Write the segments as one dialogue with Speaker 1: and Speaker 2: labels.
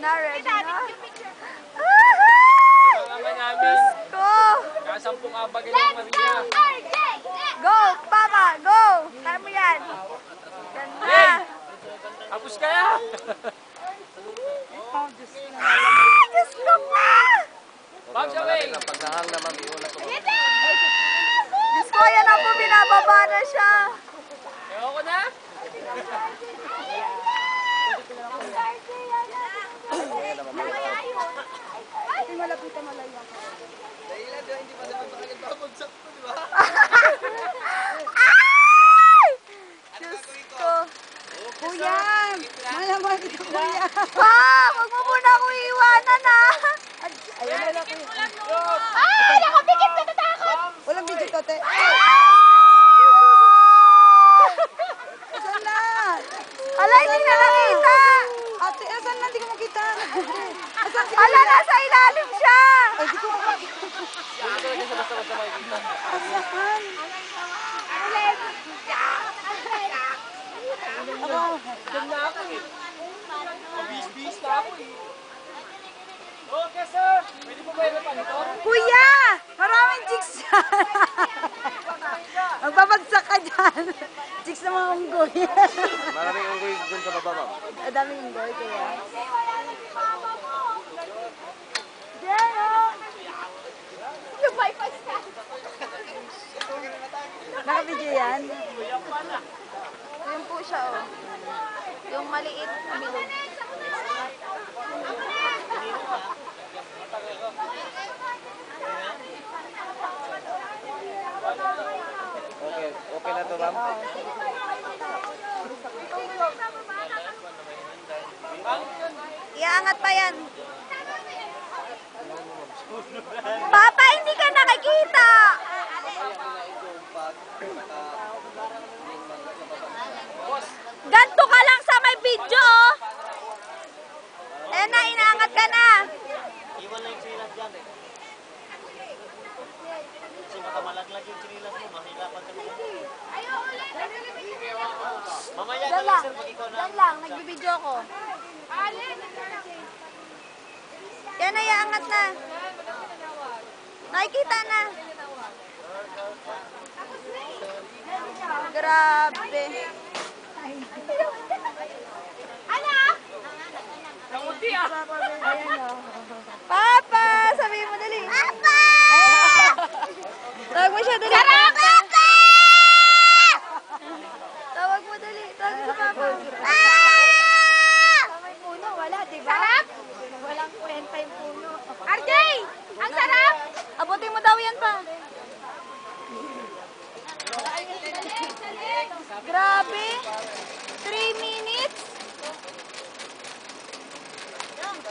Speaker 1: na, ready na.
Speaker 2: Naman namin.
Speaker 1: Go!
Speaker 2: Kasampung abag ng Maria.
Speaker 1: Go, Papa, go! Kaya mo yan. Ganda.
Speaker 2: Tapos kaya?
Speaker 1: Diyos ko pa!
Speaker 2: Bounce away!
Speaker 3: Pagdahang naman, iuna ko.
Speaker 1: Diyos ko, yan ako, binababa na siya.
Speaker 2: Ewan ko na.
Speaker 1: Malapitan malayo ako.
Speaker 3: Dahilan, hindi pa naman talagang babagsak ko, di ba?
Speaker 1: Ay! Diyos ko.
Speaker 4: Kuya! Malaman ito, kuya!
Speaker 1: Pa! Huwag mo muna ako iiwanan, ha?
Speaker 4: Ayun na lang, kuya.
Speaker 1: Ay! Nakapikit ka, natakot!
Speaker 4: Walang video to, te. Asan na?
Speaker 1: Ala, hindi na nakita!
Speaker 4: Ate, asan na? Hindi ko makita. Asan si
Speaker 1: Ala, nasa ilalim siya!
Speaker 4: Ay, di ko makita.
Speaker 3: Hindi ko lang sa basta-basta makikita.
Speaker 4: Asan? Aba,
Speaker 2: Ganda ako eh. Mabis-bis na ako eh. Okay sir, pwede po ba yung panito?
Speaker 4: kuya! Maraming chicks dyan. Magbabagsak ka dyan. Chicks na mga unggoy.
Speaker 3: Maraming unggoy dun sa baba, ma'am.
Speaker 4: Daming unggoy, kuya. Naka-video yan?
Speaker 1: Yun po siya, oh. Yung maliit na bilog.
Speaker 3: Okay, okay na to, ma'am.
Speaker 1: Iangat pa yan. Papa, hindi ka nakikita! Ganto ka lang sa may video, oh. Ayan na, inaangat ka na.
Speaker 5: Iwan lang yung sinilas dyan eh. Kasi makamalaglag yung sinilas mo, mahirapan ka naman. Mamaya na
Speaker 1: Diyan
Speaker 5: lang
Speaker 1: lang,
Speaker 5: sir, pag ikaw na.
Speaker 1: diyan lang, nagbibideo ko. Yan na, iaangat na. Nakikita na. Grabe.
Speaker 2: Nakunti ah.
Speaker 1: Papa! Sabihin mo dali. Papa! Tawag mo siya dali. Sarap! Papa! Tawag mo dali. Tawag mo sa papa. May puno, wala, diba? Sarap! Walang kwenta yung puno. RJ! Ang sarap! Abutin mo daw yan pa. Grabe! 3 minutes?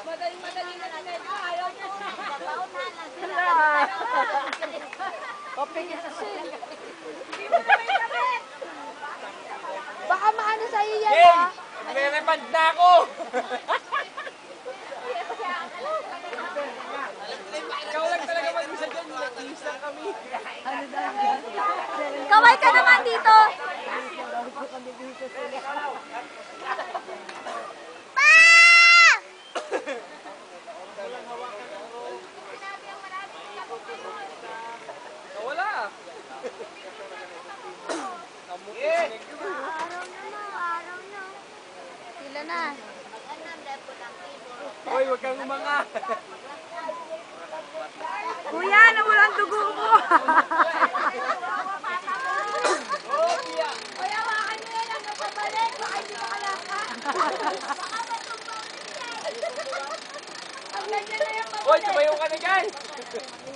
Speaker 1: Madali na natin. Ayaw mo.
Speaker 4: Papingin na siya.
Speaker 1: Baka maano sa'yo yan,
Speaker 2: Hey!
Speaker 1: ha?
Speaker 2: Nagre-repand na ako! Ikaw lang talaga mag-isa dyan. Nag-iisa kami.
Speaker 1: Kaway ka naman dito.
Speaker 2: Nawala ah.
Speaker 1: Sila na.
Speaker 2: Hoy, wag kang umanga.
Speaker 4: Kuya, nawalan dugo mo.
Speaker 1: Kuya, wakan nyo yan. Ang kapabalik. Baka hindi makalaka. Ang ganyan na yung
Speaker 2: Hoy, tumayo ka na dyan.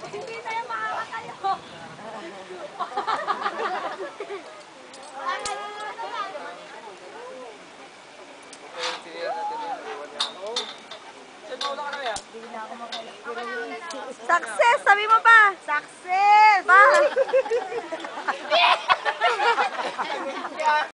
Speaker 1: hindi tayo makakatayo.
Speaker 2: Saan mo ka na kaya?
Speaker 1: Success! Sabi mo pa. Success! Pa!